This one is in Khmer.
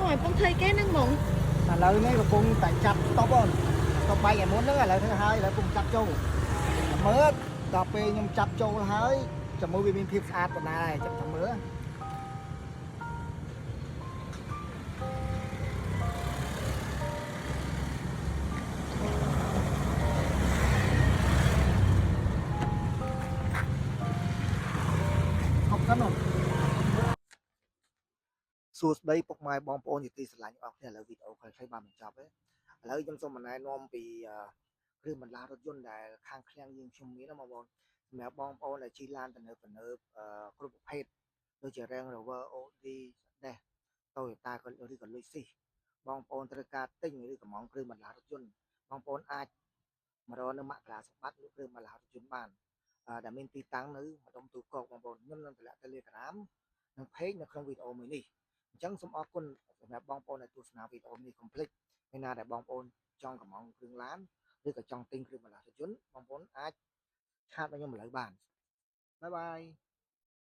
ឲ្យពងធ្វើគេនឹងហ្មងឥឡូវនេះកំពុងតែចាប់តបអូនតបបាយឯមុនហ្នឹងឥឡូវធ្វើហើយឥឡូវកំពុងចាប់ចូលមើលដល់ពេលខ្ញុំចាប់ចូលហើយចាំមើលវាមានភាពស្អាតប៉ុណ្ណាហើយចាប់ចាំមើលហុកសិនអូនសួស្តីពុកម៉ែបងប្អូនជាទីស្រឡាញ់អរគ្នាឥឡូវវីដេអូខ្លីៗបានបញ្ចប់ហើយឥឡូវខ្ញុំសូមណែនាំពីគ្រឿងបន្លាស់រថយន្តដែលខាងឃ្លាំងយើងខ្ញុំមានណាបងប្អូនសម្រាប់បងប្អូនដែលជិះឡានទំនើបគ្រប់ប្រភេទដូចជា Range Rover Audi Dash Toyota ក៏ឬក៏ Lexus បងប្អូនត្រូវការទិញឬកម្មងគ្រឿងបន្លាស់រថយន្តបងប្អូនអាចមករកនៅមករាសម្បត្តិឬគ្រឿងបន្លាស់រថយន្តបានដែលមានទីតាំងនៅម្ដុំទូកកបងប្អូនខ្ញុំនឹងតម្លាក់ Telegram និង Page នៅក្នុងវីដេអូមួយនេះអញ្ចឹងសូមអរគុណសម្រាប់បងប្អូនដែលទស្សនាវីដេអូនេះកុំភ្លេចពេលណាដែលបងប្អូនចង់កម្មងគ្រឿងឡានឬក៏ចង់ទិញគ្រឿងបន្លាស់រថយន្តបងប្អូនអាចឆាតមកខ្ញុំឥឡូវបានបាយបាយ